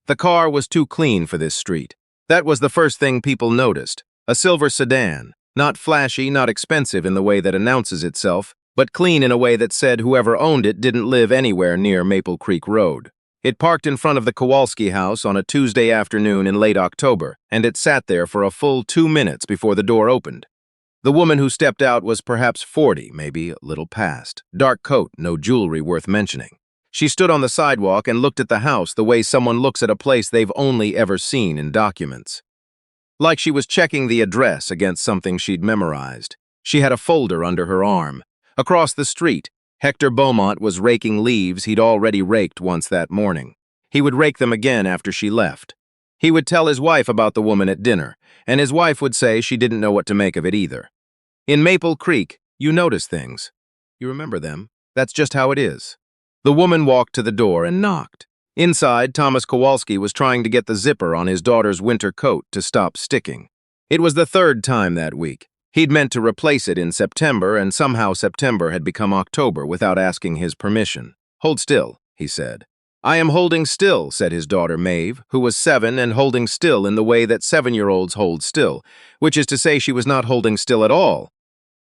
The car was too clean for this street. That was the first thing people noticed. A silver sedan, not flashy, not expensive in the way that announces itself, but clean in a way that said whoever owned it didn't live anywhere near Maple Creek Road. It parked in front of the Kowalski house on a Tuesday afternoon in late October, and it sat there for a full 2 minutes before the door opened. The woman who stepped out was perhaps 40, maybe a little past. Dark coat, no jewelry worth mentioning. She stood on the sidewalk and looked at the house the way someone looks at a place they've only ever seen in documents. Like she was checking the address against something she'd memorized. She had a folder under her arm. Across the street, Hector Beaumont was raking leaves he'd already raked once that morning. He would rake them again after she left. He would tell his wife about the woman at dinner, and his wife would say she didn't know what to make of it either. In Maple Creek, you notice things. You remember them. That's just how it is. The woman walked to the door and knocked. Inside, Thomas Kowalski was trying to get the zipper on his daughter's winter coat to stop sticking. It was the third time that week. He'd meant to replace it in September, and somehow September had become October without asking his permission. "Hold still," he said. "I am holding still," said his daughter Maeve, who was 7 and holding still in the way that 7-year-olds hold still, which is to say she was not holding still at all.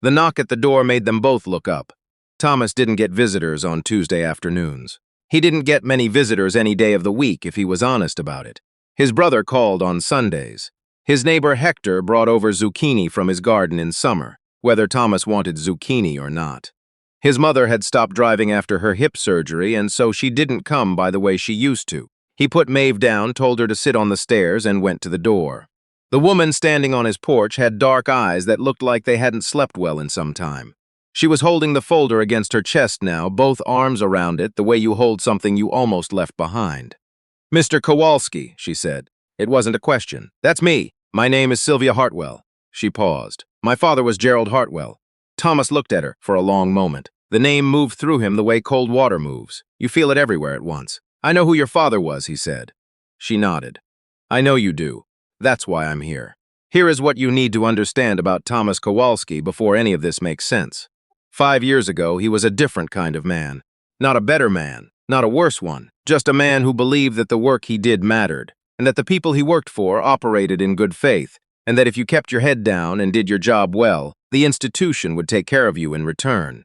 The knock at the door made them both look up. Thomas didn't get visitors on Tuesday afternoons. He didn't get many visitors any day of the week if he was honest about it. His brother called on Sundays. His neighbor Hector brought over zucchini from his garden in summer, whether Thomas wanted zucchini or not. His mother had stopped driving after her hip surgery, and so she didn't come by the way she used to. He put Maeve down, told her to sit on the stairs, and went to the door. The woman standing on his porch had dark eyes that looked like they hadn't slept well in some time. She was holding the folder against her chest now, both arms around it, the way you hold something you almost left behind. "Mr. Kowalski," she said. It wasn't a question. "That's me. My name is Sylvia Hartwell." She paused. "My father was Gerald Hartwell." Thomas looked at her for a long moment. The name moved through him the way cold water moves. You feel it everywhere at once. "I know who your father was," he said. She nodded. "I know you do. That's why I'm here. Here is what you need to understand about Thomas Kowalski before any of this makes sense. 5 years ago, he was a different kind of man. Not a better man, not a worse one, just a man who believed that the work he did mattered, and that the people he worked for operated in good faith, and that if you kept your head down and did your job well, the institution would take care of you in return.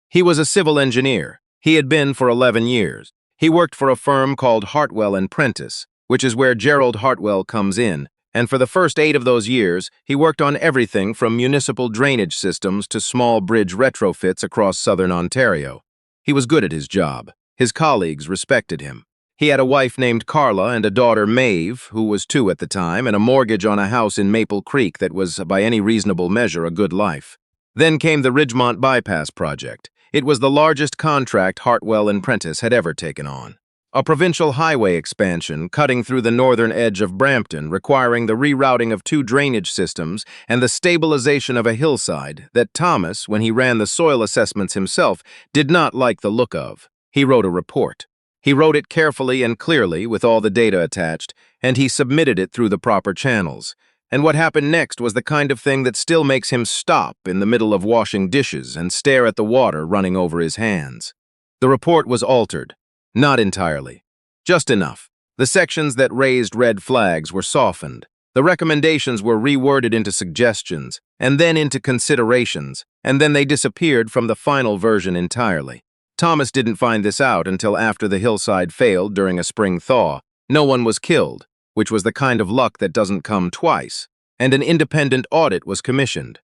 He was a civil engineer. He had been for 11 years. He worked for a firm called Hartwell and Prentice, which is where Gerald Hartwell comes in, and for the first 8 of those years, he worked on everything from municipal drainage systems to small bridge retrofits across southern Ontario. He was good at his job. His colleagues respected him. He had a wife named Carla and a daughter Maeve, who was 2 at the time, and a mortgage on a house in Maple Creek that was, by any reasonable measure, a good life. Then came the Ridgemont Bypass project. It was the largest contract Hartwell and Prentice had ever taken on. A provincial highway expansion cutting through the northern edge of Brampton, requiring the rerouting of 2 drainage systems and the stabilization of a hillside that Thomas, when he ran the soil assessments himself, did not like the look of. He wrote a report. He wrote it carefully and clearly with all the data attached, and he submitted it through the proper channels. And what happened next was the kind of thing that still makes him stop in the middle of washing dishes and stare at the water running over his hands. The report was altered. Not entirely. Just enough. The sections that raised red flags were softened. The recommendations were reworded into suggestions, and then into considerations, and then they disappeared from the final version entirely. Thomas didn't find this out until after the hillside failed during a spring thaw. No one was killed, which was the kind of luck that doesn't come twice, and an independent audit was commissioned.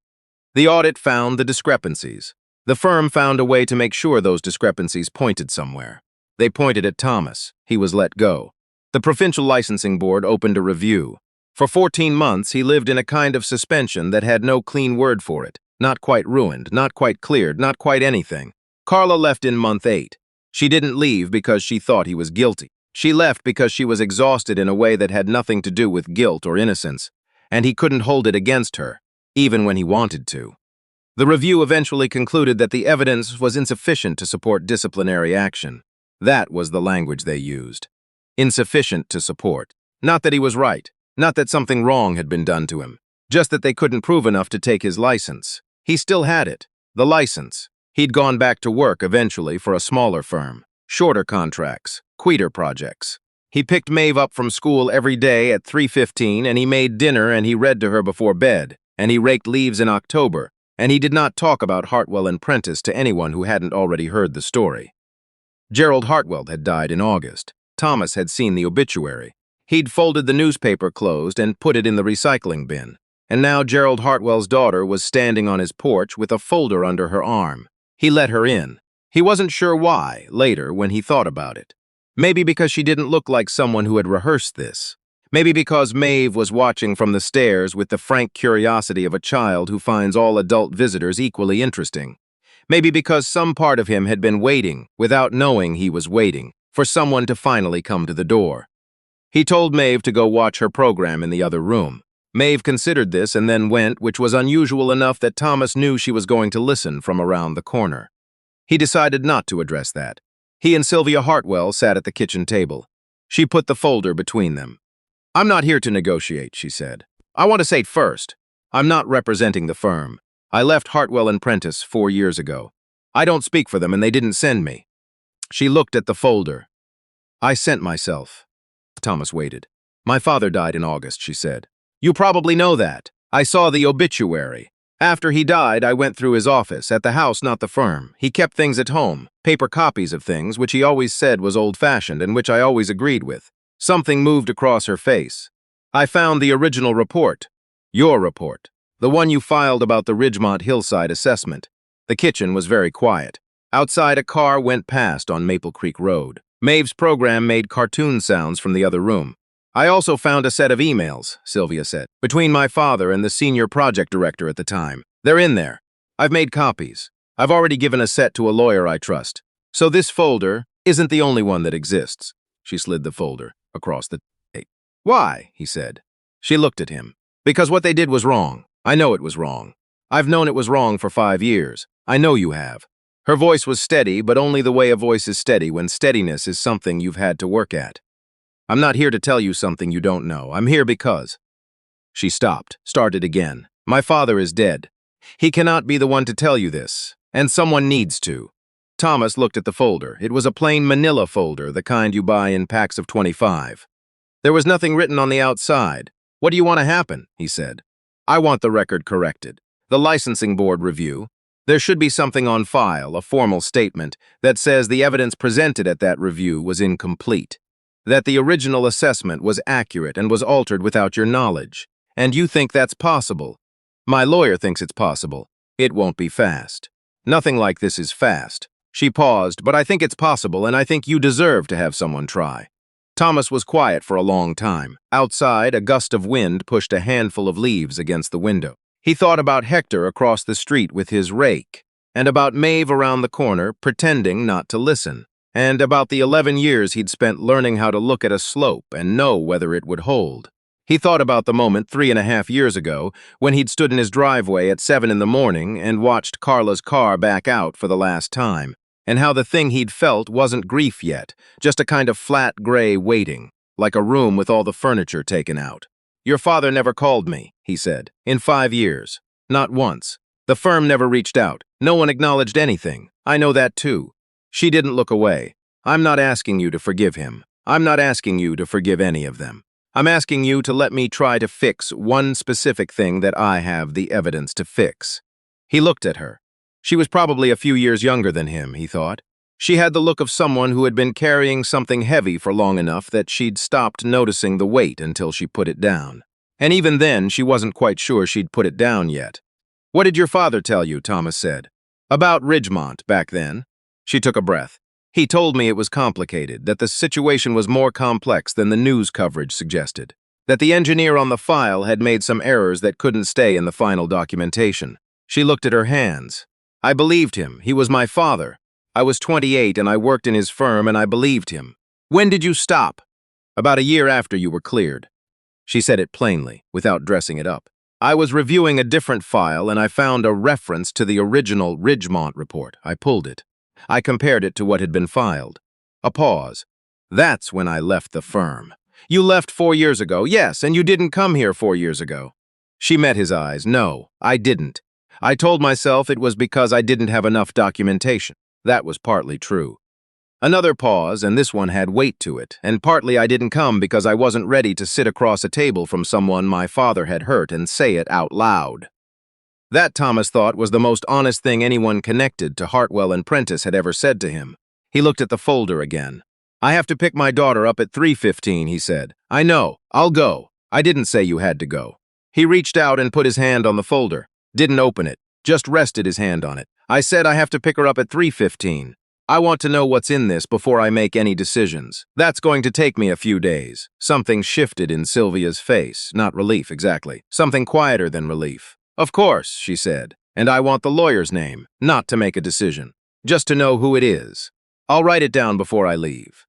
The audit found the discrepancies. The firm found a way to make sure those discrepancies pointed somewhere. They pointed at Thomas. He was let go. The Provincial Licensing Board opened a review. For 14 months, he lived in a kind of suspension that had no clean word for it. Not quite ruined, not quite cleared, not quite anything. Carla left in month 8. She didn't leave because she thought he was guilty. She left because she was exhausted in a way that had nothing to do with guilt or innocence, and he couldn't hold it against her, even when he wanted to. The review eventually concluded that the evidence was insufficient to support disciplinary action. That was the language they used. Insufficient to support. Not that he was right, not that something wrong had been done to him, just that they couldn't prove enough to take his license. He still had it, the license. He'd gone back to work eventually for a smaller firm, shorter contracts, quieter projects. He picked Maeve up from school every day at 3:15, and he made dinner, and he read to her before bed, and he raked leaves in October, and he did not talk about Hartwell and Prentice to anyone who hadn't already heard the story. Gerald Hartwell had died in August. Thomas had seen the obituary. He'd folded the newspaper closed and put it in the recycling bin. And now Gerald Hartwell's daughter was standing on his porch with a folder under her arm. He let her in. He wasn't sure why, later, when he thought about it. Maybe because she didn't look like someone who had rehearsed this. Maybe because Maeve was watching from the stairs with the frank curiosity of a child who finds all adult visitors equally interesting. Maybe because some part of him had been waiting, without knowing he was waiting, for someone to finally come to the door. He told Maeve to go watch her program in the other room. Maeve considered this and then went, which was unusual enough that Thomas knew she was going to listen from around the corner. He decided not to address that. He and Sylvia Hartwell sat at the kitchen table. She put the folder between them. "I'm not here to negotiate," she said. "I want to say first, I'm not representing the firm. I left Hartwell and Prentice 4 years ago. I don't speak for them and they didn't send me." She looked at the folder. "I sent myself." Thomas waited. "My father died in August," she said. "You probably know that. I saw the obituary. After he died, I went through his office, at the house, not the firm. He kept things at home, paper copies of things, which he always said was old-fashioned and which I always agreed with." Something moved across her face. "I found the original report. Your report. The one you filed about the Ridgemont hillside assessment." The kitchen was very quiet. Outside, a car went past on Maple Creek Road. Maeve's program made cartoon sounds from the other room. "I also found a set of emails," Sylvia said, "between my father and the senior project director at the time. They're in there. I've made copies. I've already given a set to a lawyer I trust. So this folder isn't the only one that exists." She slid the folder across the tape. "Why?" he said. She looked at him. "Because what they did was wrong. I know it was wrong. I've known it was wrong for 5 years. I know you have." Her voice was steady, but only the way a voice is steady when steadiness is something you've had to work at. "I'm not here to tell you something you don't know. I'm here because—" She stopped, started again. "My father is dead. He cannot be the one to tell you this, and someone needs to." Thomas looked at the folder. It was a plain manila folder, the kind you buy in packs of 25. There was nothing written on the outside. "What do you want to happen?" he said. "I want the record corrected. The licensing board review. There should be something on file, a formal statement, that says the evidence presented at that review was incomplete. That the original assessment was accurate and was altered without your knowledge. And you think that's possible. My lawyer thinks it's possible. It won't be fast. Nothing like this is fast." She paused, "But I think it's possible, and I think you deserve to have someone try." Thomas was quiet for a long time. Outside, a gust of wind pushed a handful of leaves against the window. He thought about Hector across the street with his rake, and about Maeve around the corner, pretending not to listen, and about the 11 years he'd spent learning how to look at a slope and know whether it would hold. He thought about the moment 3.5 years ago when he'd stood in his driveway at 7 in the morning and watched Carla's car back out for the last time, and how the thing he'd felt wasn't grief yet, just a kind of flat gray waiting, like a room with all the furniture taken out. "Your father never called me," he said, "in 5 years. Not once. The firm never reached out. No one acknowledged anything. I know that too." She didn't look away. "I'm not asking you to forgive him. I'm not asking you to forgive any of them. I'm asking you to let me try to fix one specific thing that I have the evidence to fix." He looked at her. She was probably a few years younger than him, he thought. She had the look of someone who had been carrying something heavy for long enough that she'd stopped noticing the weight until she put it down. And even then, she wasn't quite sure she'd put it down yet. "What did your father tell you?" Thomas said. "About Ridgemont back then." She took a breath. "He told me it was complicated, that the situation was more complex than the news coverage suggested, that the engineer on the file had made some errors that couldn't stay in the final documentation." She looked at her hands. "I believed him. He was my father. I was 28 and I worked in his firm and I believed him." "When did you stop?" "About a year after you were cleared." She said it plainly, without dressing it up. "I was reviewing a different file and I found a reference to the original Ridgemont report. I pulled it. I compared it to what had been filed." A pause. "That's when I left the firm." "You left 4 years ago." "Yes, and you didn't come here 4 years ago." She met his eyes. "No, I didn't. I told myself it was because I didn't have enough documentation." That was partly true. Another pause, and this one had weight to it, and partly I didn't come because I wasn't ready to sit across a table from someone my father had hurt and say it out loud. That, Thomas thought, was the most honest thing anyone connected to Hartwell and Prentice had ever said to him. He looked at the folder again. "I have to pick my daughter up at 3:15, he said. "I know. I'll go. I didn't say you had to go." He reached out and put his hand on the folder. Didn't open it. Just rested his hand on it. "I said I have to pick her up at 3:15. I want to know what's in this before I make any decisions. That's going to take me a few days." Something shifted in Sylvia's face. Not relief, exactly. Something quieter than relief. "Of course," she said. "And I want the lawyer's name, not to make a decision. Just to know who it is. I'll write it down before I leave."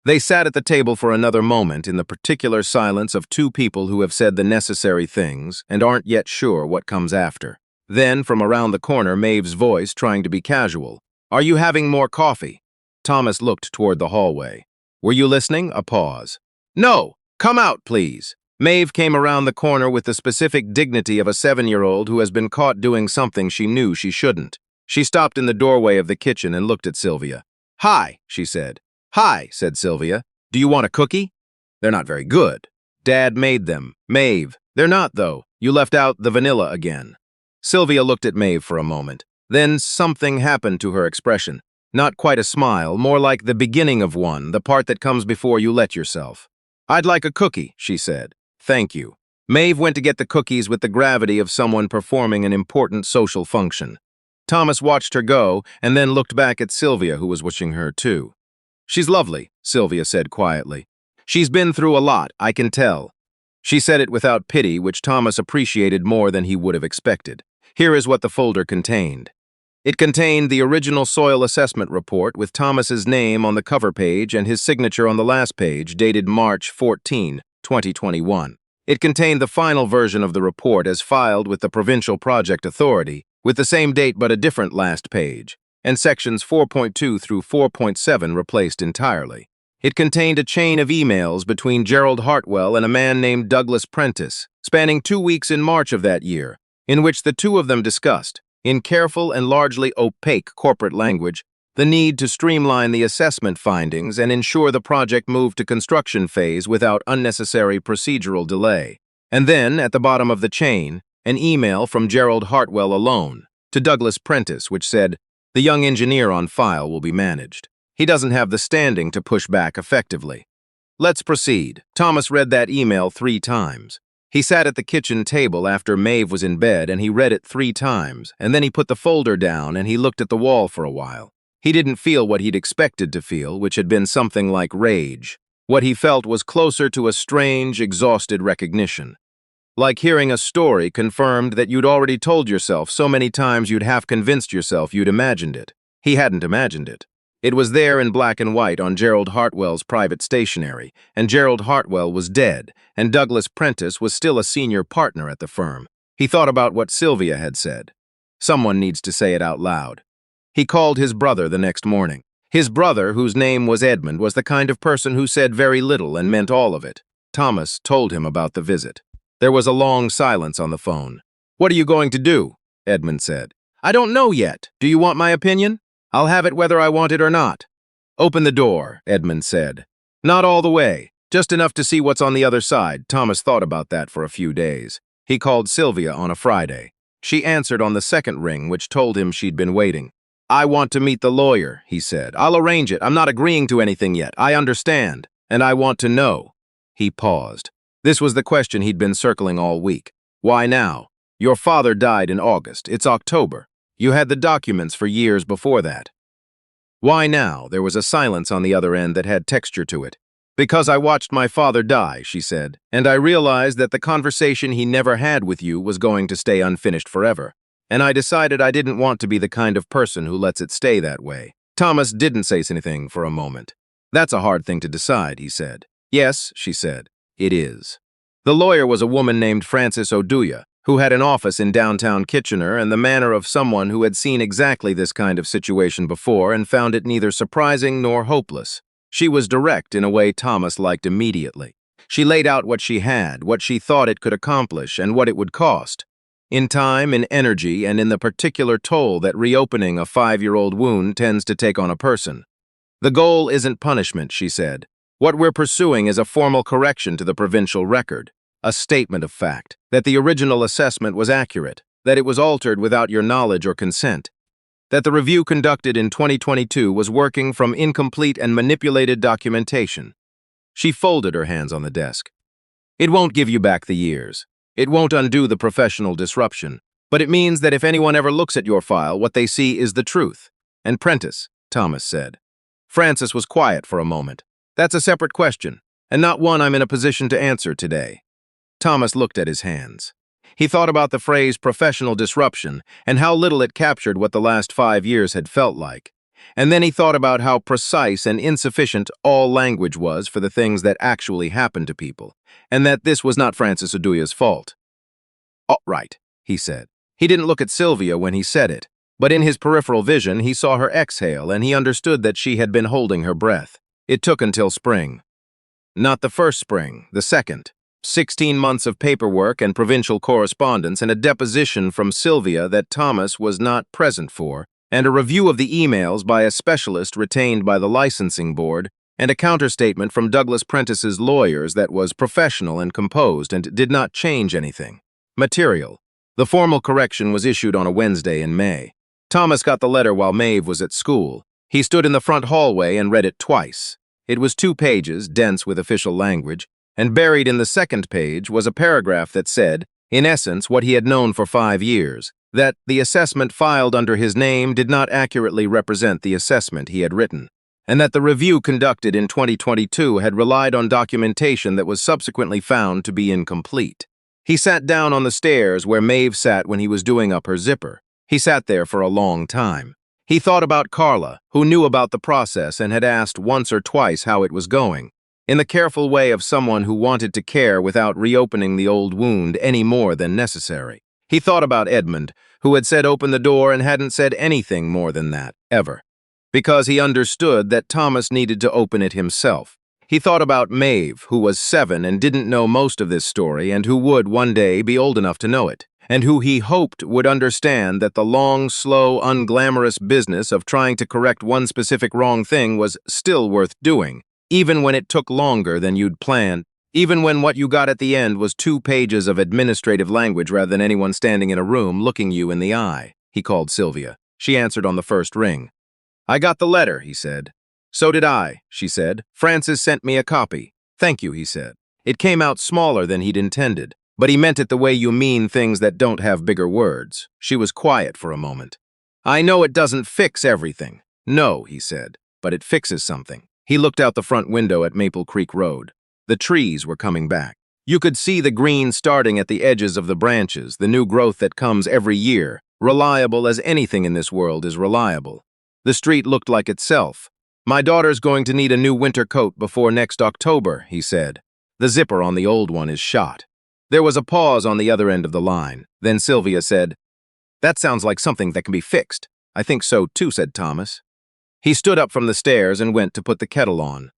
They sat at the table for another moment in the particular silence of two people who have said the necessary things and aren't yet sure what comes after. Then, from around the corner, Maeve's voice, trying to be casual. "Are you having more coffee?" Thomas looked toward the hallway. "Were you listening?" A pause. "No! Come out, please!" Maeve came around the corner with the specific dignity of a 7-year-old who has been caught doing something she knew she shouldn't. She stopped in the doorway of the kitchen and looked at Sylvia. "Hi," she said. "Hi," said Sylvia. "Do you want a cookie?" "They're not very good." "Dad made them." "Maeve, they're not, though. You left out the vanilla again." Sylvia looked at Maeve for a moment. Then something happened to her expression. Not quite a smile, more like the beginning of one, the part that comes before you let yourself. "I'd like a cookie," she said. "Thank you." Maeve went to get the cookies with the gravity of someone performing an important social function. Thomas watched her go and then looked back at Sylvia, who was watching her too. "She's lovely," Sylvia said quietly. "She's been through a lot, I can tell." She said it without pity, which Thomas appreciated more than he would have expected. Here is what the folder contained. It contained the original soil assessment report with Thomas's name on the cover page and his signature on the last page, dated March 14, 2021. It contained the final version of the report as filed with the Provincial Project Authority, with the same date but a different last page, and sections 4.2 through 4.7 replaced entirely. It contained a chain of emails between Gerald Hartwell and a man named Douglas Prentice, spanning 2 weeks in March of that year, in which the two of them discussed, in careful and largely opaque corporate language, the need to streamline the assessment findings and ensure the project moved to construction phase without unnecessary procedural delay. And then, at the bottom of the chain, an email from Gerald Hartwell alone to Douglas Prentice, which said, "The young engineer on file will be managed. He doesn't have the standing to push back effectively." Let's proceed. Thomas read that email 3 times. He sat at the kitchen table after Maeve was in bed and he read it 3 times, and then he put the folder down and he looked at the wall for a while. He didn't feel what he'd expected to feel, which had been something like rage. What he felt was closer to a strange, exhausted recognition. Like hearing a story confirmed that you'd already told yourself so many times you'd half convinced yourself you'd imagined it. He hadn't imagined it. It was there in black and white on Gerald Hartwell's private stationery, and Gerald Hartwell was dead, and Douglas Prentice was still a senior partner at the firm. He thought about what Sylvia had said. Someone needs to say it out loud. He called his brother the next morning. His brother, whose name was Edmund, was the kind of person who said very little and meant all of it. Thomas told him about the visit. There was a long silence on the phone. "What are you going to do?" Edmund said. "I don't know yet. Do you want my opinion? I'll have it whether I want it or not." "Open the door," Edmund said. "Not all the way. Just enough to see what's on the other side." Thomas thought about that for a few days. He called Sylvia on a Friday. She answered on the second ring, which told him she'd been waiting. "I want to meet the lawyer," he said. "I'll arrange it. I'm not agreeing to anything yet. I understand. And I want to know." He paused. This was the question he'd been circling all week. "Why now? Your father died in August. It's October. You had the documents for years before that." "Why now?" There was a silence on the other end that had texture to it. "Because I watched my father die," she said, "and I realized that the conversation he never had with you was going to stay unfinished forever. And I decided I didn't want to be the kind of person who lets it stay that way." Thomas didn't say anything for a moment. "That's a hard thing to decide," he said. "Yes," she said, "it is." The lawyer was a woman named Frances Oduya, who had an office in downtown Kitchener and the manner of someone who had seen exactly this kind of situation before and found it neither surprising nor hopeless. She was direct in a way Thomas liked immediately. She laid out what she had, what she thought it could accomplish, and what it would cost. In time, in energy, and in the particular toll that reopening a 5-year-old wound tends to take on a person. The goal isn't punishment, she said. What we're pursuing is a formal correction to the provincial record, a statement of fact, that the original assessment was accurate, that it was altered without your knowledge or consent, that the review conducted in 2022 was working from incomplete and manipulated documentation. She folded her hands on the desk. It won't give you back the years. It won't undo the professional disruption, but it means that if anyone ever looks at your file, what they see is the truth. And Prentice, Thomas said. Francis was quiet for a moment. That's a separate question, and not one I'm in a position to answer today. Thomas looked at his hands. He thought about the phrase professional disruption and how little it captured what the last 5 years had felt like. And then he thought about how precise and insufficient all language was for the things that actually happened to people, and that this was not Francis Oduya's fault. "Oh, right," he said. He didn't look at Sylvia when he said it, but in his peripheral vision he saw her exhale and he understood that she had been holding her breath. It took until spring. Not the first spring, the second. 16 months of paperwork and provincial correspondence and a deposition from Sylvia that Thomas was not present for, and a review of the emails by a specialist retained by the licensing board, and a counterstatement from Douglas Prentice's lawyers that was professional and composed and did not change anything. Material. The formal correction was issued on a Wednesday in May. Thomas got the letter while Maeve was at school. He stood in the front hallway and read it twice. It was 2 pages, dense with official language, and buried in the second page was a paragraph that said, in essence, what he had known for 5 years, that the assessment filed under his name did not accurately represent the assessment he had written, and that the review conducted in 2022 had relied on documentation that was subsequently found to be incomplete. He sat down on the stairs where Maeve sat when he was doing up her zipper. He sat there for a long time. He thought about Carla, who knew about the process and had asked once or twice how it was going, in the careful way of someone who wanted to care without reopening the old wound any more than necessary. He thought about Edmund, who had said open the door and hadn't said anything more than that, ever, because he understood that Thomas needed to open it himself. He thought about Maeve, who was 7 and didn't know most of this story and who would one day be old enough to know it, and who he hoped would understand that the long, slow, unglamorous business of trying to correct one specific wrong thing was still worth doing, even when it took longer than you'd planned, even when what you got at the end was 2 pages of administrative language rather than anyone standing in a room looking you in the eye. He called Sylvia. She answered on the first ring. "I got the letter," he said. "So did I," she said. "Francis sent me a copy." "Thank you," he said. It came out smaller than he'd intended, but he meant it the way you mean things that don't have bigger words. She was quiet for a moment. "I know it doesn't fix everything." "No," he said, "but it fixes something." He looked out the front window at Maple Creek Road. The trees were coming back. You could see the green starting at the edges of the branches, the new growth that comes every year, reliable as anything in this world is reliable. The street looked like itself. "My daughter's going to need a new winter coat before next October," he said. "The zipper on the old one is shot." There was a pause on the other end of the line. Then Sylvia said, "That sounds like something that can be fixed." "I think so too," said Thomas. He stood up from the stairs and went to put the kettle on.